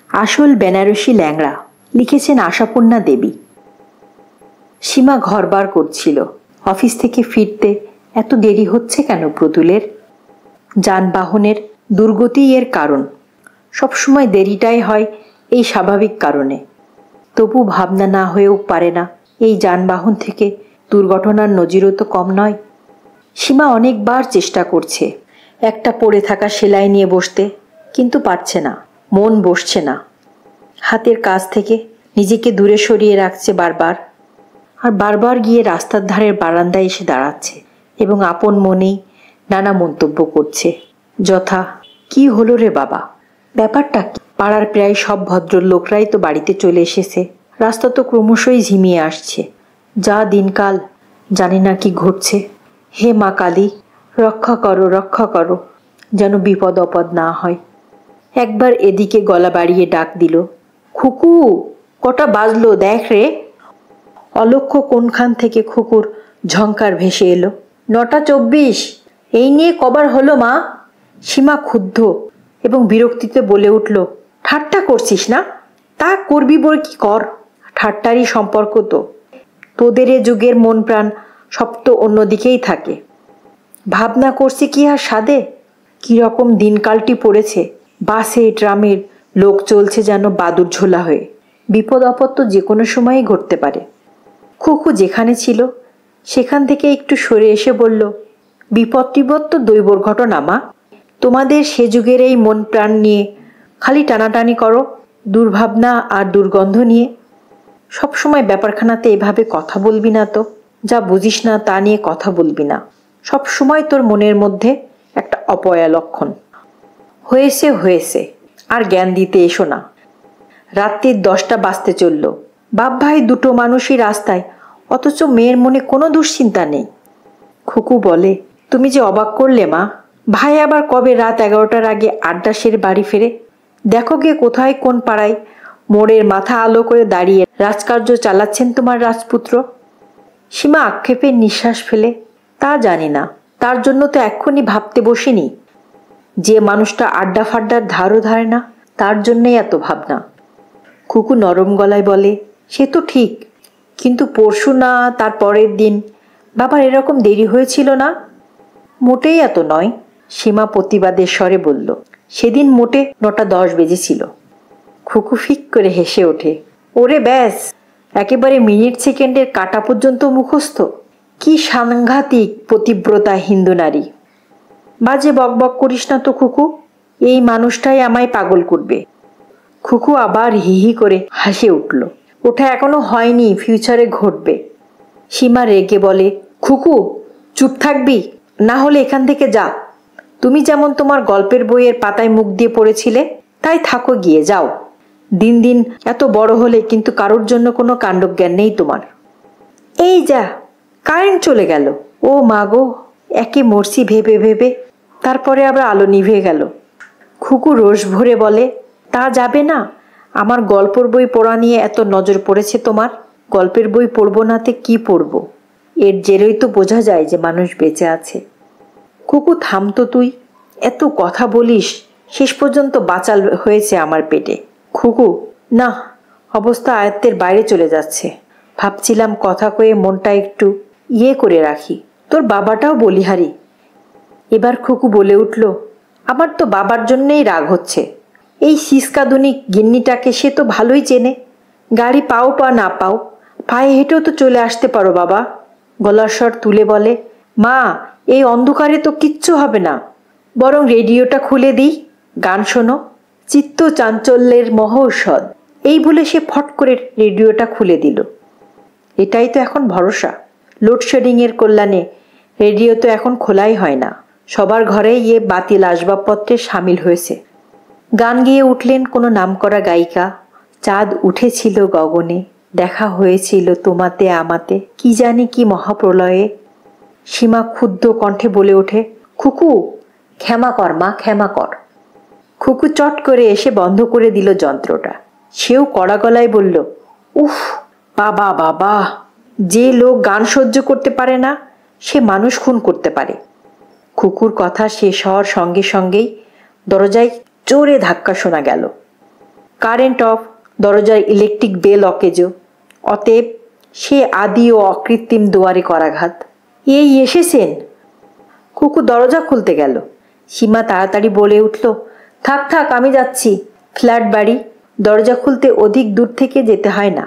আসল বেনারসি ল্যাংড়া, লিখেছেন আশাপূর্ণা দেবী। সীমা ঘরবার করছিল। অফিস থেকে ফিরতে এত দেরি হচ্ছে কেন প্রতুলের? যানবাহনের দুর্গতি এর কারণ। সবসময় দেরিটাই হয় এই স্বাভাবিক কারণে। তবু ভাবনা না হয়েও পারে না এই যানবাহন থেকে দুর্ঘটনার নজিরও তো কম নয়। সীমা অনেকবার চেষ্টা করছে একটা পড়ে থাকা সেলাই নিয়ে বসতে, কিন্তু পারছে না। মন বসছে না। হাতের কাজ থেকে নিজেকে দূরে সরিয়ে রাখছে বারবার, আর বারবার গিয়ে রাস্তার ধারের বারান্দায় এসে দাঁড়াচ্ছে এবং আপন মনেই নানা মন্তব্য করছে, যথা, কি হলো রে বাবা, ব্যাপারটা কি? পাড়ার প্রায় সব ভদ্রলোকরাই তো বাড়িতে চলে এসেছে। রাস্তা তো ক্রমশই ঝিমিয়ে আসছে। যা দিনকাল, জানি না কি ঘটছে। হে মা কালী, রক্ষা করো, রক্ষা করো, যেন বিপদ আপদ না হয়। একবার এদিকে গলা বাড়িয়ে ডাক দিল, খুকু, কটা বাজলো দেখ রে। অলক্ষ্য কোনখান থেকে খুকুর ঝংকার ভেসে এলো, 9:24। এই নিয়ে কবার হলো মা? সীমা ক্ষুব্ধ এবং বিরক্তিতে বলে উঠল, ঠাট্টা করছিস না? তা করবি বই কি কর, ঠাট্টারই সম্পর্ক তো। তোদের এ যুগের মন প্রাণ সব তো অন্যদিকেই থাকে। ভাবনা করছি কি আর সাধে? কিরকম দিনকালটি পড়েছে। বাসে ট্রামের লোক চলছে যেন বাদুর ঝোলা হয়ে। বিপদ আপদ তো যে কোনো সময়ই ঘটতে পারে। খুকু যেখানে ছিল সেখান থেকে একটু সরে এসে বলল, বিপদ টিপদ তো দৈবর ঘটনা মা। তোমাদের সে যুগের এই মন প্রাণ নিয়ে খালি টানাটানি করো, দুর্ভাবনা আর দুর্গন্ধ নিয়ে। সবসময় ব্যাপারখানাতে এভাবে কথা বলবি না তো। যা বুঝিস না তা নিয়ে কথা বলবি না। সব সময় তোর মনের মধ্যে একটা অপয়া লক্ষণ। হয়েছে হয়েছে, আর জ্ঞান দিতে এসো না। রাত্রির 10টা বাজতে চলল। বাপ ভাই দুটো মানুষই রাস্তায়, অথচ মেয়ের মনে কোনো দুশ্চিন্তা নেই। খুকু বলে, তুমি যে অবাক করলে মা। ভাই আবার কবে রাত 11টার আগে আড্ডা সেরে বাড়ি ফেরে। দেখো গে কোথায় কোন পাড়ায় মোড়ের মাথা আলো করে দাঁড়িয়ে রাজকার্য চালাচ্ছেন তোমার রাজপুত্র। সীমা আক্ষেপের নিঃশ্বাস ফেলে, তা জানি না, তার জন্য তো এক্ষুনি ভাবতে বসিনি। যে মানুষটা আড্ডা ফাড্ডার ধারও ধারে না, তার জন্যই এত ভাবনা। খুকু নরম গলায় বলে, সে তো ঠিক, কিন্তু পরশু না তার পরের দিন বাবার এরকম দেরি হয়েছিল না? মোটেই এত নয়, সীমা প্রতিবাদের স্বরে বলল। সেদিন মোটে 9:10 বেজেছিল। খুকু ফিক করে হেসে ওঠে, ওরে ব্যাস, একেবারে মিনিট সেকেন্ডের কাটা পর্যন্ত মুখস্থ। কি সাংঘাতিক পতিব্রতা হিন্দু নারী। বাজে বকবক করিস না তো খুকু, এই মানুষটাই আমায় পাগল করবে। খুকু আবার হিহি করে হাসে উঠল। ওটা এখনো হয়নি, ফিউচারে ঘটবে। সীমা রেগে বলে, খুকু চুপ থাকবি, না হলে এখান থেকে যা। তুমি যেমন তোমার গল্পের বইয়ের পাতায় মুখ দিয়ে পড়েছিলে, তাই থাকো, গিয়ে যাও। দিন দিন এত বড় হলে কিন্তু কারোর জন্য কোনো কাণ্ডজ্ঞান নেই তোমার। এই যা, কারেন্ট চলে গেল। ও মা গো, একে মরছি ভেবে ভেবে। তারপরে আবার আলো নিভে গেল। খুকু রোষ ভরে বলে, তা যাবে না। আমার গল্পের বই পড়া নিয়ে এত নজর পড়েছে তোমার। গল্পের বই পড়বো নাতে কি পড়বো? এর জেরেই তো বোঝা যায় যে মানুষ বেঁচে আছে। খুকু থামতো তুই, এত কথা বলিস, শেষ পর্যন্ত বাচাল হয়েছে আমার পেটে। খুকু, না, অবস্থা আয়ত্তের বাইরে চলে যাচ্ছে। ভাবছিলাম কথা কয়ে মনটা একটু করে রাখি। তোর বাবাটাও বলিহারি। এবার খুকু বলে উঠল, আমার তো বাবার জন্যেই রাগ হচ্ছে। এই সিসকাদুনি গিন্নিটাকে সে তো ভালোই চেনে। গাড়ি পাও বা না পাও, পায়ে হেঁটেও তো চলে আসতে পারো বাবা। গলার স্বর তুলে বলে, মা, এই অন্ধকারে তো কিচ্ছু হবে না, বরং রেডিওটা খুলে দিই, গান শোনো, চিত্ত চাঞ্চল্যের মহৌষধ। এই বলে সে ফট করে রেডিওটা খুলে দিল। এটাই তো এখন ভরসা। লোডশেডিংয়ের কল্যাণে রেডিও তো এখন খোলাই হয় না। সবার ঘরেই বাতিল আসবাবপত্রে সামিল হয়েছে। গান গেয়ে উঠলেন কোনো নামকরা গায়িকা। চাঁদ উঠেছিল গগনে, দেখা হয়েছিল তোমাতে আমাতে, কি জানি কি মহাপ্রলয়ে। সীমা ক্ষুব্ধ কণ্ঠে বলে ওঠে, খুকু ক্ষমা কর মা, ক্ষমা কর। খুকু চট করে এসে বন্ধ করে দিল যন্ত্রটা। সেও কড়া গলায় বলল, উফ বাবা বাবা, যে লোক গান সহ্য করতে পারে না সে মানুষ খুন করতে পারে। খুকুর কথা শেষ হওয়ার সঙ্গে সঙ্গেই দরজায় জোরে ধাক্কা শোনা গেল। কারেন্ট অফ, দরজার ইলেকট্রিক বেল অকেজো, অতএব সে আদি ও অকৃত্রিম দুয়ারে করাঘাত। এই এসেছেন। খুকু দরজা খুলতে গেল। সীমা তাড়াতাড়ি বলে উঠল, থাক থাক, আমি যাচ্ছি। ফ্ল্যাট বাড়ি, দরজা খুলতে অধিক দূর থেকে যেতে হয় না।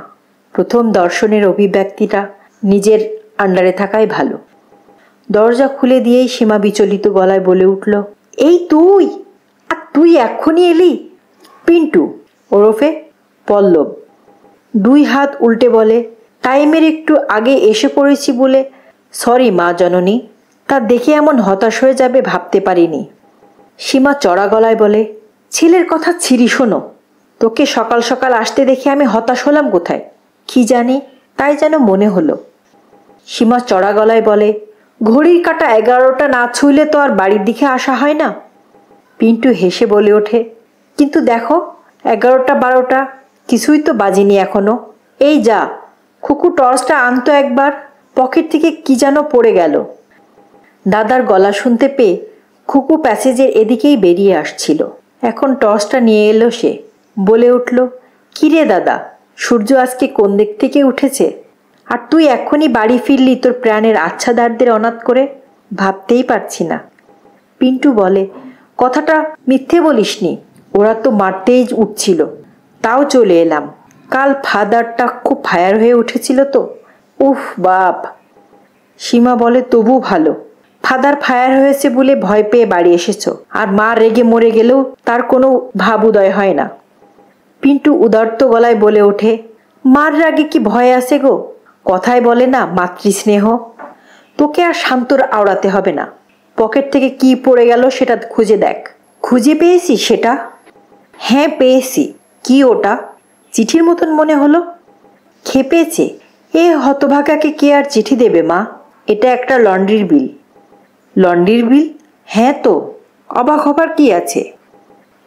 প্রথম দর্শনের অভিব্যক্তিটা নিজের আন্ডারে থাকাই ভালো। দরজা খুলে দিয়েই সীমা বিচলিত গলায় বলে উঠল, এই তুই? আর তুই এক্ষুনি এলি? পিন্টু ওরফে পল্লব 2 হাত উল্টে বলে, টাইমের একটু আগে এসে পড়েছি বলে সরি মা জননী। তা দেখে এমন হতাশ হয়ে যাবে ভাবতে পারিনি। সীমা চড়া গলায় বলে, ছেলের কথা ছিরি শোনো। তোকে সকাল সকাল আসতে দেখে আমি হতাশ হলাম কোথায়? কি জানি, তাই যেন মনে হলো। সীমা চড়া গলায় বলে, ঘড়ির কাঁটা 11টা না ছুঁইলে তো আর বাড়ির দিকে আসা হয় না। পিন্টু হেসে বলে ওঠে, কিন্তু দেখো 11টা 12টা কিছুই তো বাজেনি এখনো। এই যা, খুকু টর্চটা আনতো একবার, পকেট থেকে কি যেন পড়ে গেল। দাদার গলা শুনতে পেয়ে খুকু প্যাসেজের এদিকেই বেরিয়ে আসছিল। এখন টর্চটা নিয়ে এলো সে। বলে উঠল, কিরে দাদা, সূর্য আজকে কোন দিক থেকে উঠেছে? আর তুই এক্ষুনি বাড়ি ফিরলি তোর প্রাণের আচ্ছাদারদের অনাথ করে? ভাবতেই পারছি না। পিন্টু বলে, কথাটা মিথ্যে বলিসনি, ওরা তো মারতেই উঠছিল, তাও চলে এলাম। কাল ফাদারটা খুব ফায়ার হয়ে উঠেছিল তো। উফ বাপ। সীমা বলে, তবু ভালো, ফাদার ফায়ার হয়েছে বলে ভয় পেয়ে বাড়ি এসেছ, আর মা রেগে মরে গেলেও তার কোনো ভাব উদয় হয় না। পিন্টু উদার্ত গলায় বলে ওঠে, মার রাগে কি ভয় আছে গো? কথায় বলে না মাতৃস্নেহ। তোকে আর শান্তর আওড়াতে হবে না। পকেট থেকে কি পড়ে গেল সেটা খুঁজে দেখ। খুঁজে পেয়েছি সেটা? হ্যাঁ পেয়েছি। কি ওটা? চিঠির মতন মনে হলো। খেপেছে। এ হতভাগাকে কে আর চিঠি দেবে মা? এটা একটা লন্ড্রির বিল। লন্ড্রির বিল? হ্যাঁ তো, অবাক হবার কি আছে?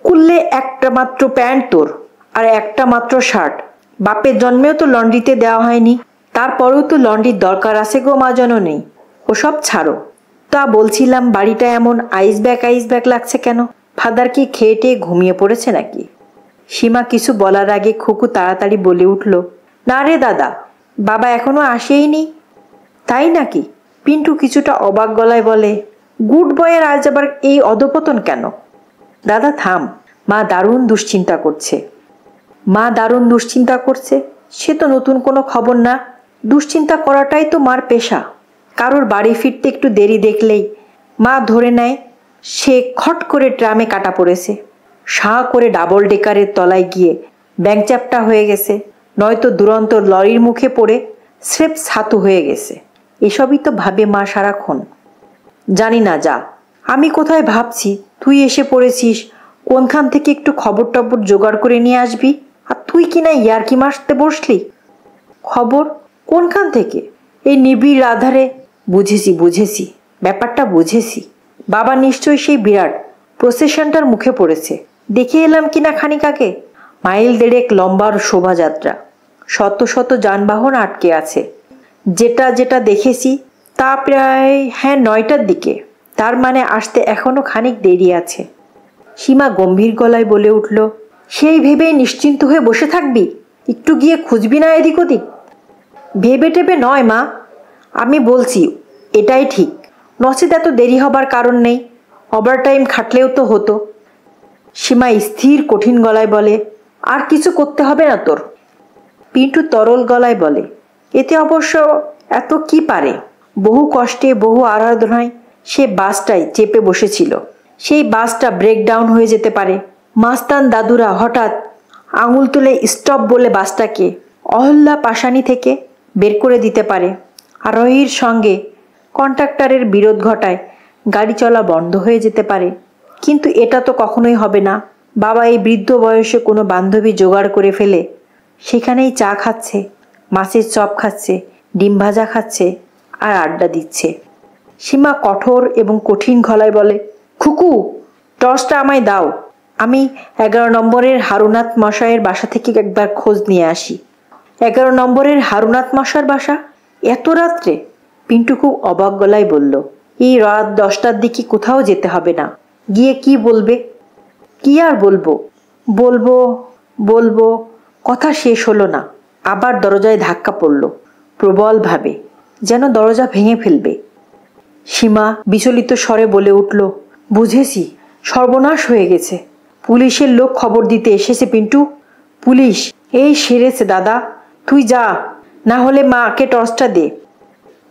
কুললে একটা মাত্র প্যান্ট তোর, আর একটা মাত্র শার্ট। বাপের জন্মেও তো লন্ড্রিতে দেওয়া হয়নি, তারপরেও তো লন্ড্রির দরকার আছে গো মা জননী। ওসব ছাড়ো। তা বলছিলাম, বাড়িটা এমন আইস ব্যাক লাগছে কেন? ফাদার কি খেয়ে টেয়ে ঘুমিয়ে পড়েছে নাকি? সীমা কিছু বলার আগে খুকু তাড়াতাড়ি বলে উঠল, না রে দাদা, বাবা এখনো আসেইনি। তাই নাকি? পিন্টু কিছুটা অবাক গলায় বলে, গুড বয়ের আজ আবার এই অধপতন কেন? দাদা থাম, মা দারুণ দুশ্চিন্তা করছে। মা দারুণ দুশ্চিন্তা করছে? সে তো নতুন কোনো খবর না। দুশ্চিন্তা করাটাই তো মার পেশা। কারোর বাড়ি ফিরতে একটু দেরি দেখলেই মা ধরে নেয় সে খট করে ট্রামে কাটা পড়েছে, সাঁ করে ডাবল ডেকারের তলায় গিয়ে ব্যাংচাপটা হয়ে গেছে, নয়তো দুরন্ত লরির মুখে পড়ে স্রেফ ছাতু হয়ে গেছে। এসবই তো ভাবে মা সারাক্ষণ। জানি না, যা। আমি কোথায় ভাবছি, তুই এসে পড়েছিস, কোনখান থেকে একটু খবর টবর জোগাড় করে নিয়ে আসবি, আর তুই কিনা ইয়ার্কি মারতে বসলি। খবর কোনখান থেকে? এই নিবিড় আধারে। বুঝেছি, ব্যাপারটা বুঝেছি। বাবা নিশ্চয়ই সেই বিরাট প্রসেশনটার মুখে পড়েছে। দেখে এলাম কিনা খানিক আগে, মাইল 1.5 লম্বার শোভাযাত্রা, শত শত যানবাহন আটকে আছে। যেটা দেখেছি তা প্রায় 9টার দিকে। তার মানে আসতে এখনো খানিক দেরি আছে। সীমা গম্ভীর গলায় বলে উঠল, সেই ভেবেই নিশ্চিন্ত হয়ে বসে থাকবি? একটু গিয়ে খুঁজবি না এদিক ওদিক? ভেবে টেবে নয় মা, আমি বলছি এটাই ঠিক। নচেত এত দেরি হবার কারণ নেই। ওভারটাইম খাটলেও তো হতো। সীমা স্থির কঠিন গলায় বলে, আর কিছু করতে হবে না তোর। পিন্টু তরল গলায় বলে, এতে অবশ্য এত কি পারে? বহু কষ্টে বহু আরাধনায় সে বাসটাই চেপে বসেছিল। সেই বাসটা ব্রেকডাউন হয়ে যেতে পারে। মাস্তান দাদুরা হঠাৎ আঙুল তুলে স্টপ বলে বাসটাকে অহল্যা পাশানি থেকে বের করে দিতে পারে। আরোহীর সঙ্গে কন্ট্রাক্টরের বিরোধ ঘটায় গাড়ি চলা বন্ধ হয়ে যেতে পারে। কিন্তু এটা তো কখনোই হবে না। বাবা এই বৃদ্ধ বয়সে কোনো বান্ধবী জোগাড় করে ফেলে সেখানেই চা খাচ্ছে, মাছের চপ খাচ্ছে, ডিম ভাজা খাচ্ছে আর আড্ডা দিচ্ছে। সীমা কঠোর এবং কঠিন গলায় বলে, খুকু, টর্চটা আমায় দাও। আমি 11 নম্বরের হারুনাথ মশাইয়ের বাসা থেকে একবার খোঁজ নিয়ে আসি। 11 নম্বরের হারুনাথ মশার বাসা? এত রাত্রে? পিন্টু খুব অবাক গলায় বলল, এই রাত 10টার দিকে কোথাও যেতে হবে না। গিয়ে কি বলবে? কি আর বলবো? বলবো, কথা শেষ হলো না। আবার দরজায় ধাক্কা পড়ল প্রবলভাবে, যেন দরজা ভেঙে ফেলবে। সীমা বিচলিত স্বরে বলে উঠল, বুঝেছি, সর্বনাশ হয়ে গেছে। পুলিশের লোক খবর দিতে এসেছে পিন্টু। পুলিশ এই সেরেছে দাদা, তুই যা, না হলে মাকে টর্চটা দে।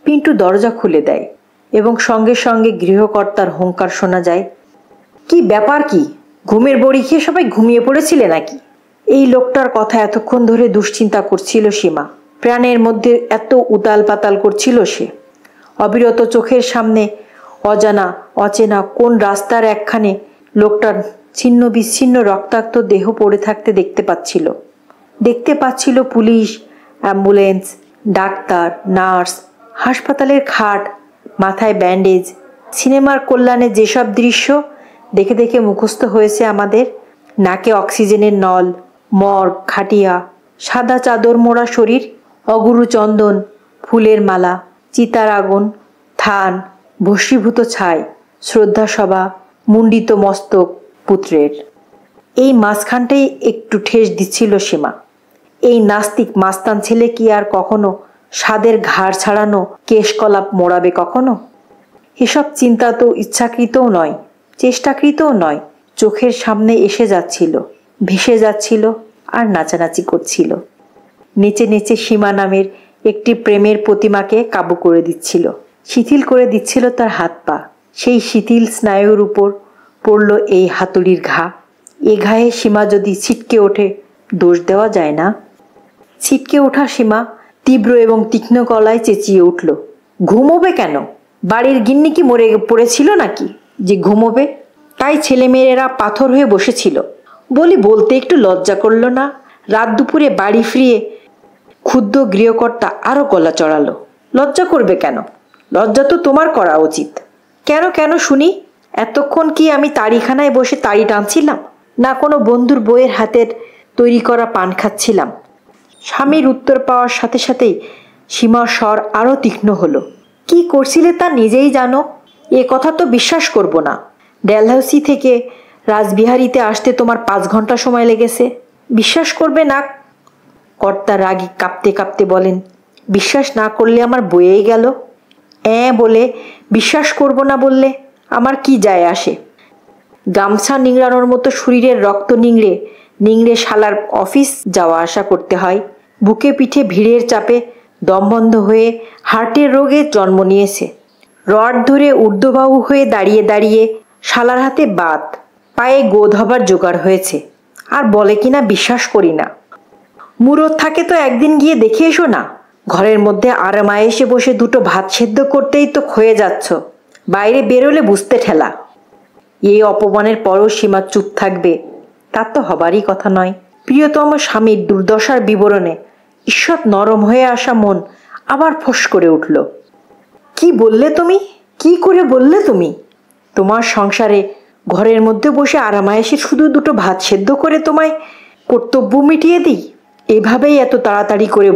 পিন্টু দরজা খুলে দেয় এবং সঙ্গে সঙ্গে গৃহকর্তার হুঙ্কার শোনা যায়, কি ব্যাপার, কি ঘুমের বড়ি খেয়ে সবাই ঘুমিয়ে পড়েছিলে নাকি? এই লোকটার কথা এতক্ষণ ধরে দুশ্চিন্তা করছিল সীমা। প্রাণের মধ্যে এত উতাল পাতাল করছিল সে। অবিরত চোখের সামনে অজানা অচেনা কোন রাস্তার একখানে লোকটার ছিন্ন বিচ্ছিন্ন রক্তাক্ত দেহ পড়ে থাকতে দেখতে পাচ্ছিল পুলিশ, অ্যাম্বুলেন্স, ডাক্তার, নার্স, হাসপাতালের খাট, মাথায় ব্যান্ডেজ। সিনেমার কল্যাণে যেসব দৃশ্য দেখে দেখে মুখস্থ হয়েছে আমাদের, নাকে অক্সিজেনের নল, মর্গ, খাটিয়া, সাদা চাদর মোড়া শরীর, অগুরু চন্দন, ফুলের মালা, চিতার আগুন, থান, ভস্মীভূত ছাই, শ্রদ্ধাসভা, মুন্ডিত মস্তক পুত্রের। এই মাঝখানটাই একটু ঠেস দিচ্ছিল সীমা। এই নাস্তিক মাস্তান ছেলে কি আর কখনো স্বাদের ঘাড় ছাড়ানো কেশকলাপ মোড়াবে কখনো? এসব চিন্তা তো ইচ্ছাকৃতও নয়, চেষ্টাকৃতও নয়, চোখের সামনে এসে যাচ্ছিল, ভেসে যাচ্ছিল আর নাচানাচি করছিল। নেচে নেচে সীমা নামের একটি প্রেমের প্রতিমাকে কাবু করে দিচ্ছিল, শিথিল করে দিচ্ছিল তার হাত পা। সেই শিথিল স্নায়ুর উপর পড়ল এই হাতুড়ির ঘা। এ ঘায়ে সীমা যদি ছিটকে ওঠে, দোষ দেওয়া যায় না। ছিটকে ওঠা সীমা তীব্র এবং তীক্ষ্ণ গলায় চেঁচিয়ে উঠল, ঘুমোবে কেন? বাড়ির গিন্নি কি মরে পড়েছিল নাকি যে ঘুমোবে? তাই ছেলেমেয়েরা পাথর হয়ে বসেছিল বলতে একটু লজ্জা করল না? রাত দুপুরে বাড়ি ফিরিয়ে ক্ষুদ্র গৃহকর্তা আরো গলা চড়ালো, লজ্জা করবে কেন? লজ্জা তো তোমার করা উচিত। কেন শুনি? এতক্ষণ কি আমি তাড়িখানায় বসে তাড়ি টানছিলাম, না কোনো বন্ধুর বইয়ের হাতের তৈরি করা পান খাচ্ছিলাম? স্বামীর উত্তর পাওয়ার সাথে সাথেই সীমার স্বর আরো তীক্ষ্ণ হলো, কি করছিলে তা নিজেই জানো। এ কথা তো বিশ্বাস করব না। ডেলহাউসি থেকে রাসবিহারীতে আসতে তোমার 5 ঘন্টা সময় লেগেছে, বিশ্বাস করবে না? কর্তা রাগী কাঁপতে কাঁপতে বলেন, বিশ্বাস না করলে আমার বয়েই গেল। বলে বিশ্বাস করব না বললে আমার কি যায় আসে? গামছা নিংড়ানোর মতো শরীরের রক্ত নিংড়ে শালার অফিস যাওয়া আসা করতে হয়। বুকে পিঠে ভিড়ের চাপে দম বন্ধ হয়ে হার্টের রোগে জন্ম নিয়েছে। রড ধরে ঊর্ধ্ববাহু হয়ে দাঁড়িয়ে দাঁড়িয়ে শালার হাতে বাত, পায়ে গোদ হবার জোগাড় হয়েছে, আর বলে কিনা বিশ্বাস করি না। মুরদ থাকে তো একদিন গিয়ে দেখে এসো না। ঘরের মধ্যে আরামায় এসে বসে 2টো ভাত সেদ্ধ করতেই তো ক্ষয়ে যাচ্ছ, বাইরে বেরোলে বুঝতে ঠেলা। এই অপমানের পরও সীমা চুপ থাকবে, তার তো হবারই কথা নয়। প্রিয়তম স্বামীর দুর্দশার বিবরণে ঈষৎ নরম হয়ে আসা মন আবার ফোঁস করে উঠল। কি বললে তুমি? কি করে বললে তুমি? তোমার সংসারে ঘরের মধ্যে বসে আরামায়েশে শুধু 2টো ভাত সেদ্ধ করে তোমায় কর্তব্য মিটিয়ে দিই? এভাবেই এত তাড়াতাড়ি করে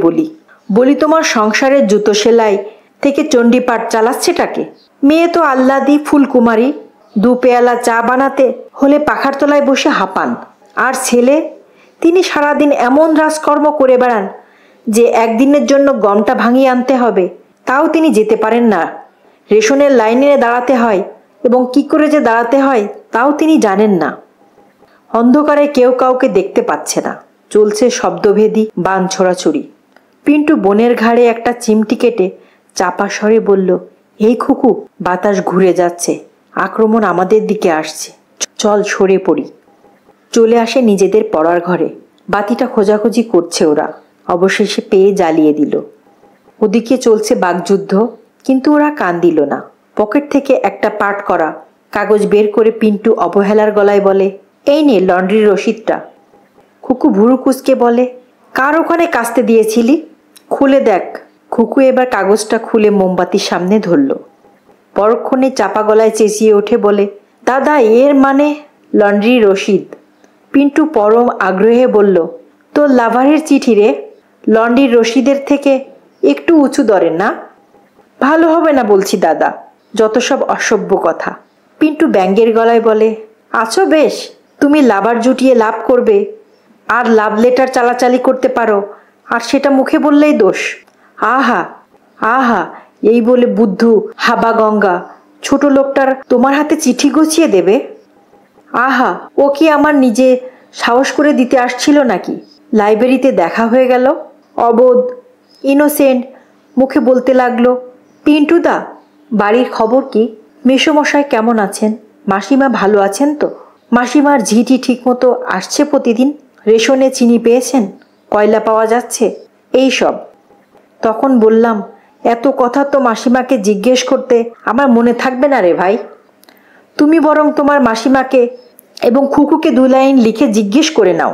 বলি তোমার সংসারের জুতো সেলাই থেকে চণ্ডীপাঠ চালাচ্ছেটাকে? মেয়ে তো আহ্লাদি ফুলকুমারী, 2 পেয়ালা চা বানাতে হলে পাখার তলায় বসে হাঁপান। আর ছেলে, তিনি সারাদিন এমন রাজকর্ম করে বেড়ান যে একদিনের জন্য গমটা ভাঙিয়ে আনতে হবে, তাও তিনি যেতে পারেন না। রেশনের লাইনে দাঁড়াতে হয়, এবং কি করে যে দাঁড়াতে হয় তাও তিনি জানেন না। অন্ধকারে কেউ কাউকে দেখতে পাচ্ছে না, চলছে শব্দভেদী বান ছোড়াছুড়ি। পিন্টু বোনের ঘাড়ে একটা চিমটি কেটে চাপা স্বরে বলল, এই খুকু, বাতাস ঘুরে যাচ্ছে, আক্রমণ আমাদের দিকে আসছে, চল সরে পড়ি। চলে আসে নিজেদের পড়ার ঘরে। বাতিটা খোঁজাখুঁজি করছে ওরা, অবশেষে পেয়ে জ্বালিয়ে দিল। ওদিকে চলছে বাকযুদ্ধ, কিন্তু ওরা কান দিল না। পকেট থেকে একটা পাট করা কাগজ বের করে পিন্টু অবহেলার গলায় বলে, এই নে লন্ড্রির রসিদটা। খুকু ভুরু কুঁচকে বলে, কার ওখানে কাস্তে দিয়েছিলি? খুলে দেখ। খুকু এবার কাগজটা খুলে মোমবাতির সামনে ধরল। পরক্ষণে চাপা গলায় চেঁচিয়ে ওঠে বলে, দাদা, এর মানে? লন্ড্রির রসিদ। পিন্টু পরম আগ্রহে বলল, তোর লাভারের চিঠি রে, লন্ড্রির রসিদের থেকে একটু উঁচু দরের না? ভালো হবে না বলছি দাদা, যত সব অসভ্য কথা। পিন্টু ব্যঙ্গের গলায় বলে, আছো বেশ, তুমি লাভার জুটিয়ে লাভ করবে, আর লাভ লেটার চালাচালি করতে পারো, আর সেটা মুখে বললেই দোষ। আহা আহা, এই বলে বুদ্ধু হাবা গঙ্গা ছোট লোকটার তোমার হাতে চিঠি গুছিয়ে দেবে? আহা, ও কি আমার নিজে সাহস করে দিতে আসছিল নাকি? লাইব্রেরিতে দেখা হয়ে গেল, অবোধ ইনোসেন্ট মুখে বলতে লাগলো, পিন্টুদা, বাড়ির খবর কি? মেসোমশাই কেমন আছেন? মাসিমা ভালো আছেন তো? মাসিমার ঝিটি ঠিক মতো আসছে প্রতিদিন? রেশনে চিনি পেয়েছেন? কয়লা পাওয়া যাচ্ছে? এই সব। তখন বললাম, এত কথা তো মাসিমাকে জিজ্ঞেস করতে আমার মনে থাকবে না রে ভাই। তুমি বরং তোমার মাসিমাকে এবং খুকুকে 2 লাইন লিখে জিজ্ঞেস করে নাও।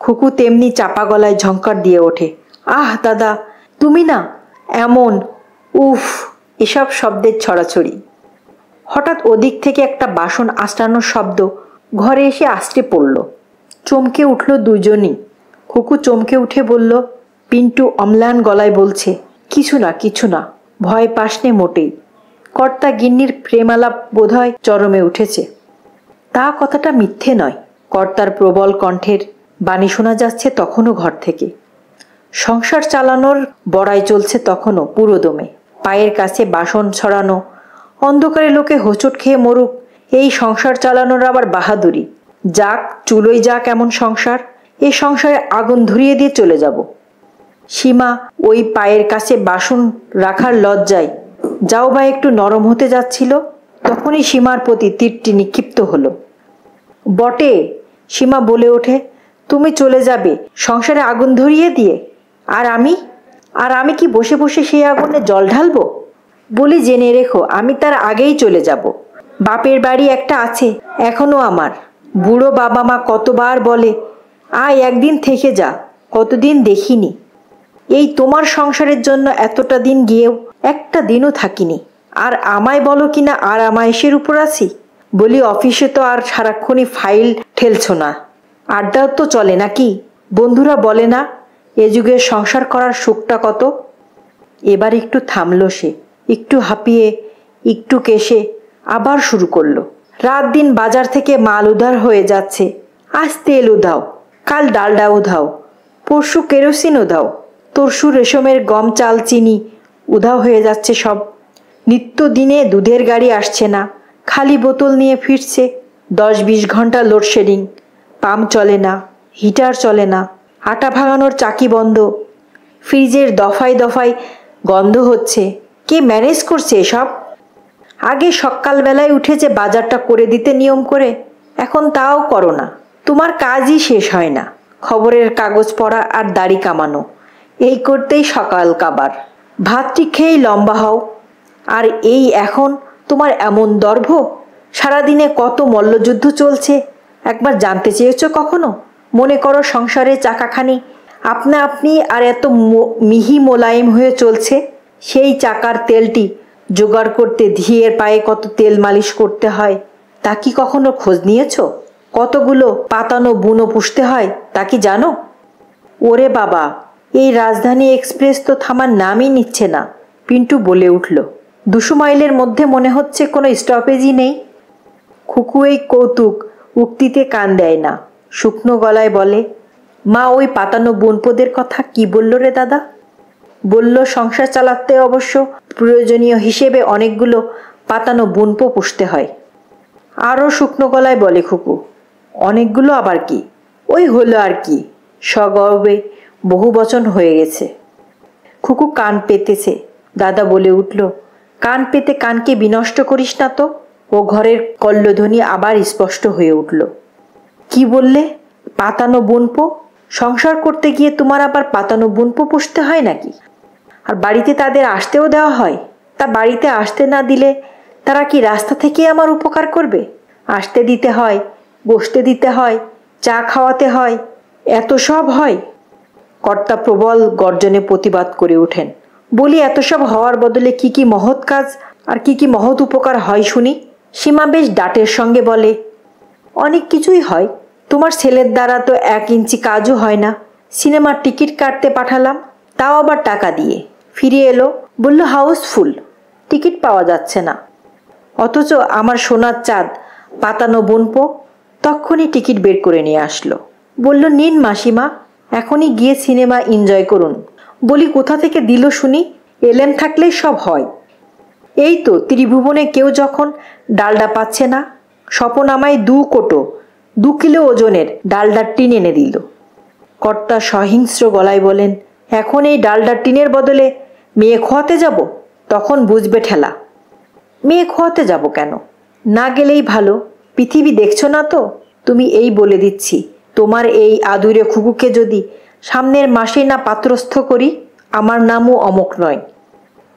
খুকু তেমনি চাপা গলায় ঝংকার দিয়ে ওঠে, আহ দাদা, তুমি না এমন, উফ, এসব শব্দের ছড়াছড়ি। হঠাৎ ওদিক থেকে একটা বাসন আঁচড়ানোর শব্দ ঘরে এসে আছড়ে পড়ল। চমকে উঠল দুজনই। খুকু চমকে উঠে বলল, পিন্টু অম্লান গলায় বলছে, কিছু না কিছু না, ভয় পাসনে মোটেই। কর্তা গিন্নির প্রেমালাপ বোধহয় চরমে উঠেছে। তা কথাটা মিথ্যে নয়। কর্তার প্রবল কণ্ঠের বাণী শোনা যাচ্ছে তখনও ঘর থেকে। সংসার চালানোর বড়াই চলছে তখনও পুরোদমে। পায়ের কাছে বাসন ছড়ানো, অন্ধকারে লোকে হোঁচট খেয়ে মরুক, এই সংসার চালানোর আবার বাহাদুরি। যাক, চুলোই যাক এমন সংসার, এই সংসারে আগুন ধরিয়ে দিয়ে চলে যাব। সীমা ওই পায়ের কাছে বাসন রাখার লজ্জায় যাও বা একটু নরম হতে যাচ্ছিল, তখনই সীমার প্রতি তীরটি নিক্ষিপ্ত হলো। বটে, সীমা বলে ওঠে, তুমি চলে যাবে সংসারে আগুন ধরিয়ে দিয়ে, আর আমি কি বসে বসে সেই আগুনে জল ঢালবো? বলি, জেনে রেখো, আমি তার আগেই চলে যাব। বাপের বাড়ি একটা আছে এখনো আমার। বুড়ো বাবা মা কতবার বলে, আয় একদিন থেকে যা, কতদিন দেখিনি। এই তোমার সংসারের জন্য এতটা দিন গিয়েও একটা দিনও থাকিনি, আর আমায় বলো কিনা আর আমায়েশের উপর আছি। বলি, অফিসে তো আর সারাক্ষণই ফাইল ঠেলছো না, আড্ডাও তো চলে নাকি? বন্ধুরা বলে না, এ যুগের সংসার করার সুখটা কত? এবার একটু থামলো সে, একটু হাঁপিয়ে, একটু কেশে আবার শুরু করলো। রাত দিন বাজার থেকে মাল উধার হয়ে যাচ্ছে। আজ তেল উধাও, কাল ডালডা উধাও, পরশু কেরোসিন উধাও, তরশু রেশমের গম চাল চিনি উধাও হয়ে যাচ্ছে সব। নিত্য দিনে দুধের গাড়ি আসছে না, খালি বোতল নিয়ে ফিরছে। 10-20 ঘন্টা লোডশেডিং, পাম্প চলে না, হিটার চলে না, আটা ভাঙানোর চাকি বন্ধ, ফ্রিজের দফায় দফায় গন্ধ হচ্ছে। কে ম্যানেজ করছে এসব? আগে সকালবেলায় উঠে যে বাজারটা করে দিতে নিয়ম করে, এখন তাও করো না। তোমার কাজই শেষ হয় না, খবরের কাগজ পড়া আর দাড়ি কামানো, এই করতেই সকাল কাবার। ভাতটি খেয়েই লম্বা হও। আর এই এখন তোমার এমন দর্ভ? সারাদিনে কত মল্লযুদ্ধ চলছে, একবার জানতে চেয়েছ কখনো? মনে করো সংসারে চাকাখানি আপনা আপনি আর এত মিহি মোলায়েম হয়ে চলছে, সেই চাকার তেলটি জোগাড় করতে ধিয়ের পায়ে কত তেল মালিশ করতে হয়, তা কি কখনো খোঁজ নিয়েছ? কতগুলো পাতানো বুনো পুষতে হয় তা কি জানো? ওরে বাবা, এই রাজধানী এক্সপ্রেস তো থামার নামই নিচ্ছে না, পিন্টু বলে উঠল। 200 মাইলের মধ্যে মনে হচ্ছে কোনো স্টপেজই নেই। খুকু এই কৌতুক উক্তিতে কান দেয় না, শুকনো গলায় বলে, মা ওই পাতানো বুনপোদের কথা কি বলল রে দাদা? বলল সংসার চালাতে অবশ্য প্রয়োজনীয় হিসেবে অনেকগুলো পাতানো বুনপো পুষতে হয়। আরও শুকনো গলায় বলে খুকু, অনেকগুলো আবার কি? ওই হলো আর কি, সগর্বে বহু বচন হয়ে গেছে। খুকু কান পেতেছে। দাদা বলে উঠল, কান পেতে কানকে বিনষ্ট করিস না তো। ও ঘরের কল্লধ্বনি আবার স্পষ্ট হয়ে উঠল। কি বললে? পাতানো বুনপো? সংসার করতে গিয়ে তোমার আবার পাতানো বুনপো পুষতে হয় নাকি? আর বাড়িতে তাদের আসতেও দেওয়া হয়? তা বাড়িতে আসতে না দিলে তারা কি রাস্তা থেকে আমার উপকার করবে? আসতে দিতে হয়, বসতে দিতে হয়, চা খাওয়াতে হয়, এত সব হয়। কর্তা প্রবল গর্জনে প্রতিবাদ করে ওঠেন। বলি, এত সব হওয়ার বদলে কি কি মহৎ কাজ আর কি কি মহৎ উপকার হয় শুনি? সীমা বেশ ডাটের সঙ্গে বলে, অনেক কিছুই হয়। তোমার ছেলের দ্বারা তো 1 ইঞ্চি কাজও হয় না। সিনেমার টিকিট কাটতে পাঠালাম, তাও আবার টাকা দিয়ে। ফিরে এলো, বলল হাউসফুল, টিকিট পাওয়া যাচ্ছে না। অথচ আমার সোনার চাঁদ পাতানো বুনপো তক্ষুনি টিকিট বের করে নিয়ে আসলো। বলল, নিন মাসিমা, এখনই গিয়ে সিনেমা এনজয় করুন। বলি, কোথা থেকে দিল শুনি? এলেম থাকলেই সব হয়। এই তো ত্রিভুবনে কেউ যখন ডালডা পাচ্ছে না, স্বপন আমায় 2 কিলো ওজনের ডালডার টিন এনে দিল। কর্তা সহিংস্র গলায় বলেন, এখন এই ডালডার টিনের বদলে মেয়ে খোয়াতে যাব? তখন বুঝবে ঠেলা। মেয়ে খোয়াতে যাব কেন? না গেলেই ভালো। পৃথিবী দেখছো না তো? তুমি এই বলে দিচ্ছি, তোমার এই আদুরে খুকুকে যদি সামনের মাসেই না পাত্রস্থ করি, আমার নামও অমক নয়।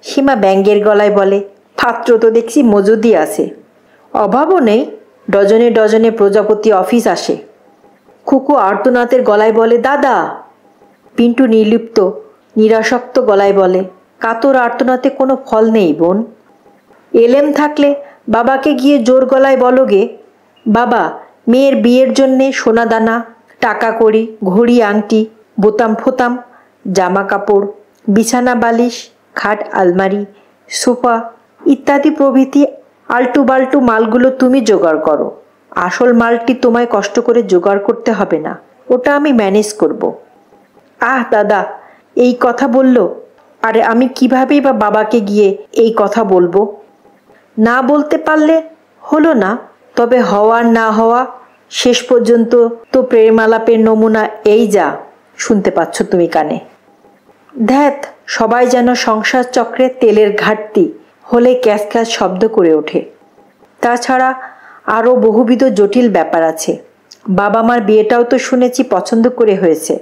সীমা ব্যঙ্গের গলায় বলে, পাত্র তো দেখছি মজুদি আছে। অভাবও নেই, ডজনে ডজনে প্রজাপতি অফিস আসে। খুকু আর্তনাদের গলায় বলে, দাদা। পিন্টু নির্লিপ্ত নিরাসক্ত গলায় বলে, কাতর আর্তনাতে কোনো ফল নেই বোন। এলেম থাকলে বাবাকে গিয়ে জোর গলায় বলো গে, বাবা, মেয়ের বিয়ের জন্যে সোনাদানা, টাকা কড়ি, ঘড়ি আংটি, বোতাম ফোতাম, জামা কাপড়, বিছানা বালিশ, খাট আলমারি, সোফা ইত্যাদি প্রভৃতি আলটু বাল্টু মালগুলো তুমি জোগাড় করো। আসল মালটি তোমায় কষ্ট করে জোগাড় করতে হবে না, ওটা আমি ম্যানেজ করব। আহ দাদা, এই কথা বলল? আরে আমি কিভাবেই বা বাবাকে গিয়ে এই কথা বলবো? না বলতে পারলে হলো না, তবে হওয়ার না হওয়া শেষ পর্যন্ত তো প্রেমালাপের নমুনা এই যা শুনতে পাচ্ছ তুমি কানে। ধ্যাত, সবাই যেন সংসার চক্রে তেলের ঘাটতি হলে ক্যাস ক্যাস শব্দ করে ওঠে। তাছাড়া আরও বহুবিধ জটিল ব্যাপার আছে। বাবা মার বিয়েটাও তো শুনেছি পছন্দ করে হয়েছে।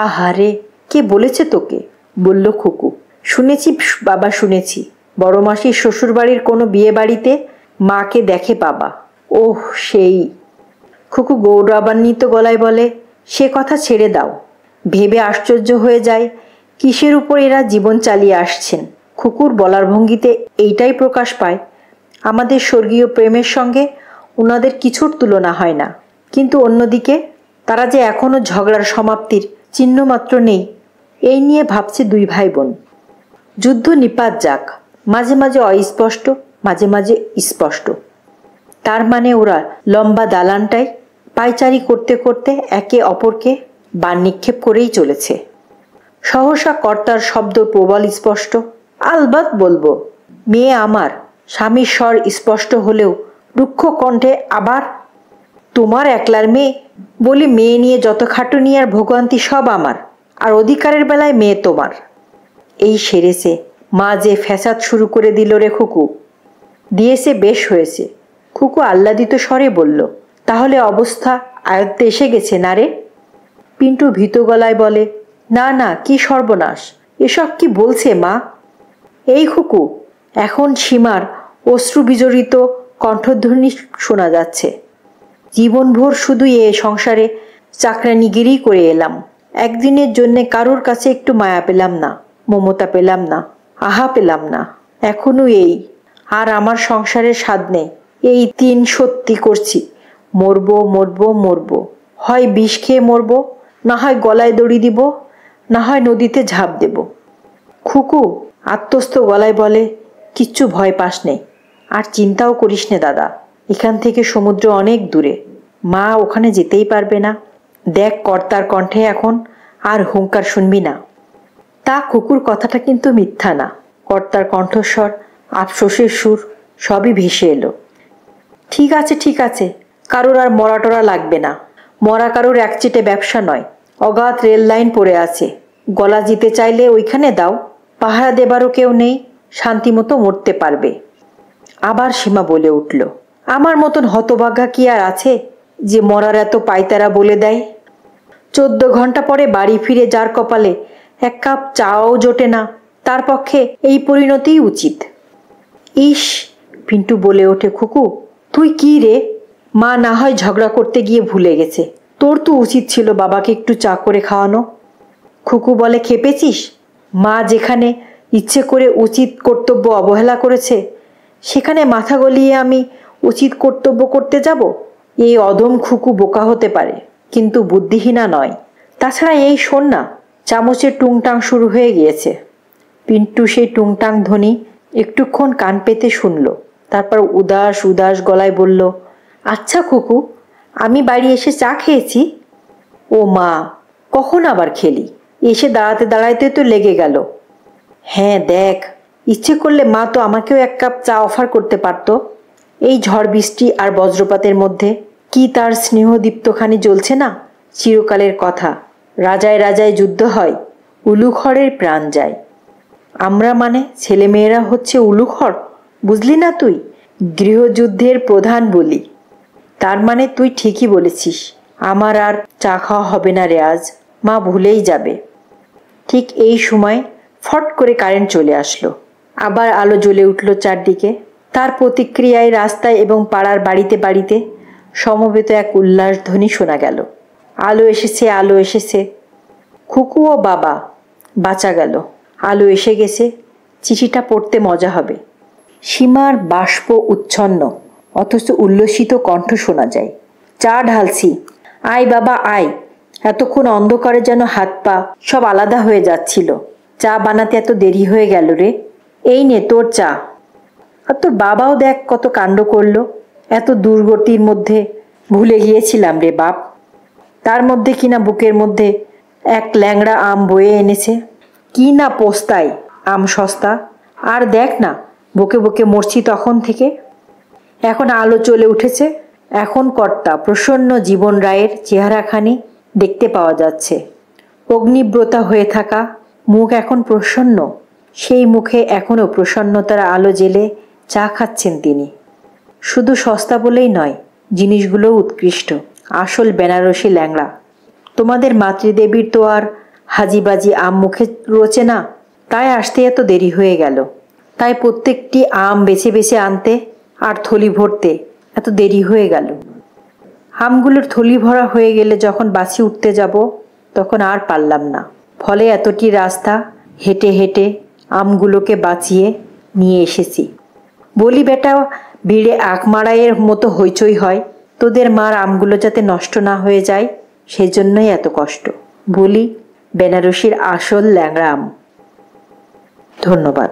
আহারে, কে বলেছে তোকে? বলল খুকু। শুনেছি বাবা, শুনেছি। বড় মাসির শ্বশুরবাড়ির কোনো বিয়ে বাড়িতে মাকে দেখে বাবা। ওহ সেই। খুকু গৌরবান্বিত গলায় বলে, সে কথা ছেড়ে দাও। ভেবে আশ্চর্য হয়ে যায় কিসের উপর এরা জীবন চালিয়ে আসছেন। খুকুর বলার ভঙ্গিতে এইটাই প্রকাশ পায়, আমাদের স্বর্গীয় প্রেমের সঙ্গে ওনাদের কিছুর তুলনা হয় না। কিন্তু অন্যদিকে তারা যে এখনও ঝগড়ার সমাপ্তির চিহ্নমাত্র নেই, এই নিয়ে ভাবছে 2 ভাই বোন। যুদ্ধ নিপাত যাক, মাঝে মাঝে অস্পষ্ট, মাঝে মাঝে স্পষ্ট। তার মানে ওরা লম্বা দালানটায় পায়চারি করতে করতে একে অপরকে বান নিক্ষেপ করেই চলেছে। সহসা কর্তার শব্দ প্রবল স্পষ্ট, আলবাত বলবো। মেয়ে আমার। স্বামীর স্বর স্পষ্ট হলেও রুক্ষ কণ্ঠে আবার, তোমার একলার মেয়ে? বলি, মেয়ে নিয়ে যত খাটুনি আর ভোগান্তি সব আমার, আর অধিকারের বেলায় মেয়ে তোমার। এই সেরেছে, মা যে ফ্যাসাদ শুরু করে দিল রে খুকু। দিয়েছে, বেশ হয়েছে। খুকু আহ্লাদিত স্বরে বলল, তাহলে অবস্থা আয়ত্তে এসে গেছে না রে? পিন্টু ভীত গলায় বলে, না না, কি সর্বনাশ, এসব কি বলছে মা? এই খুকু, এখন সীমার অশ্রু বিজড়িত কণ্ঠধ্বনি শোনা যাচ্ছে। জীবনভর শুধু এ সংসারে চাকরানিগিরি করে এলাম, একদিনের জন্যে কারোর কাছে একটু মায়া পেলাম না, মমতা পেলাম না, আহা পেলাম না। এখনো এই। আর আমার সংসারের স্বাদ নেই। এই 3 সত্যি করছি, মরবো মরবো মরবো। হয় বিষ খেয়ে মরবো, না হয় গলায় দড়ি দিব, না হয় নদীতে ঝাঁপ দেব। খুকু আত্মস্থ গলায় বলে, কিচ্ছু ভয় পাস নেই, আর চিন্তাও করিস নে দাদা। এখান থেকে সমুদ্র অনেক দূরে, মা ওখানে যেতেই পারবে না। দেখ কর্তার কণ্ঠে এখন আর হুঙ্কার শুনবি না। তা খুকুর কথাটা কিন্তু মিথ্যা না। কর্তার কণ্ঠস্বর, আফসোসের সুর সবই ভেসে এলো। ঠিক আছে ঠিক আছে, কারোর আর মরাটরা লাগবে না। মরা কারোর একচেটে ব্যবসা নয়। অগাধ রেল লাইন পড়ে আছে, গলা জিতে চাইলে ওইখানে দাও। পাহারা দেবারও কেউ নেই, শান্তিমতো মরতে পারবে। আবার সীমা বলে উঠল, আমার মতন হতভাগা কি আর আছে যে মরার এত পায়তারা বলে দেয়? 14 ঘন্টা পরে বাড়ি ফিরে যার কপালে 1 কাপ চাও জোটে না, তার পক্ষে এই পরিণতিই উচিত। ইস, পিন্টু বলে ওঠে, খুকু তুই কি রে? মা না হয় ঝগড়া করতে গিয়ে ভুলে গেছে, তোর তো উচিত ছিল বাবাকে একটু চা করে খাওয়ানো। খুকু বলে, খেপেছিস? মা যেখানে ইচ্ছে করে উচিত কর্তব্য অবহেলা করেছে, সেখানে মাথা গলিয়ে আমি উচিত কর্তব্য করতে যাব? এই অধম খুকু বোকা হতে পারে, কিন্তু বুদ্ধিহীনা নয়। তাছাড়া এই শোন না, চামচের টুংটাং শুরু হয়ে গিয়েছে। পিন্টু সেই টুংটাং ধ্বনি একটুক্ষণ কান পেতে শুনল, তারপর উদাস উদাস গলায় বলল, আচ্ছা খুকু, আমি বাড়ি এসে চা খেয়েছি। ও মা, কখন আবার খেলি? এসে দাঁড়াতে দাঁড়াইতে তো লেগে গেল। হ্যাঁ দেখ, ইচ্ছে করলে মা তো আমাকেও এক কাপ চা অফার করতে পারত। এই ঝড় বৃষ্টি আর বজ্রপাতের মধ্যে কি তার স্নেহদীপ্তখানি জ্বলছে না? চিরকালের কথা, রাজায় রাজায় যুদ্ধ হয়, উলুখড়ের প্রাণ যায়। আমরা মানে ছেলেমেয়েরা হচ্ছে উলুখড়, বুঝলি না তুই? গৃহযুদ্ধের প্রধান বলি। তার মানে তুই ঠিকই বলেছিস, আমার আর চা খাওয়া হবে না রে আজ, মা ভুলেই যাবে। ঠিক এই সময় ফট করে কারেন্ট চলে আসলো। আবার আলো জ্বলে উঠল চারদিকে। তার প্রতিক্রিয়ায় রাস্তায় এবং পাড়ার বাড়িতে বাড়িতে সমবেত এক উল্লাস ধ্বনি শোনা গেল। আলো এসেছে, আলো এসেছে। খুকু ও বাবা, বাঁচা গেল, আলো এসে গেছে, চিঠিটা পড়তে মজা হবে। সীমার বাষ্প উচ্ছন্ন অথচ উল্লসিত কণ্ঠ শোনা যায়। চা ঢালছি, আয় বাবা আয়। এতক্ষণ অন্ধকারে যেন হাত পা সব আলাদা হয়ে যাচ্ছিল। চা বানাতে এত দেরি হয়ে গেল রে। এই নে তোর চা। আর তোর বাবাও দেখ কত কাণ্ড করলো। এত দুর্গতির মধ্যে ভুলে গিয়েছিলাম রে বাপ। তার মধ্যে কিনা বুকের মধ্যে এক ল্যাংড়া আম বয়ে এনেছে। কি না পোস্তায় আম সস্তা। আর দেখ না, বকে বকে মরছি তখন থেকে। এখন আলো চলে উঠেছে, এখন কর্তা প্রসন্ন জীবন রায়ের চেহারাখানি দেখতে পাওয়া যাচ্ছে। অগ্নিব্রতা হয়ে থাকা মুখ এখন প্রসন্ন। সেই মুখে এখনও প্রসন্নতার আলো জেলে চা খাচ্ছেন তিনি। শুধু সস্তা বলেই নয়, জিনিসগুলোও উৎকৃষ্ট, আসল বেনারসি ল্যাংড়া। তোমাদের মাতৃদেবীর তো আর হাজিবাজি আম মুখে রোচে না, তাই আসতে এত দেরি হয়ে গেল। তাই প্রত্যেকটি আম বেছে বেছে আনতে আর থলি ভরতে এত দেরি হয়ে গেল। আমগুলোর থলি ভরা হয়ে গেলে যখন বাসি উঠতে যাব, তখন আর পারলাম না। ফলে এতটি রাস্তা হেঁটে হেঁটে আমগুলোকে বাঁচিয়ে নিয়ে এসেছি। বলি বেটা, ভিড়ে আখ মারাইয়ের মতো হইচই হয়, তোদের মার আমগুলো যাতে নষ্ট না হয়ে যায় সেজন্যই এত কষ্ট। বলি, বেনারসির আসল ল্যাংড়া আম। ধন্যবাদ।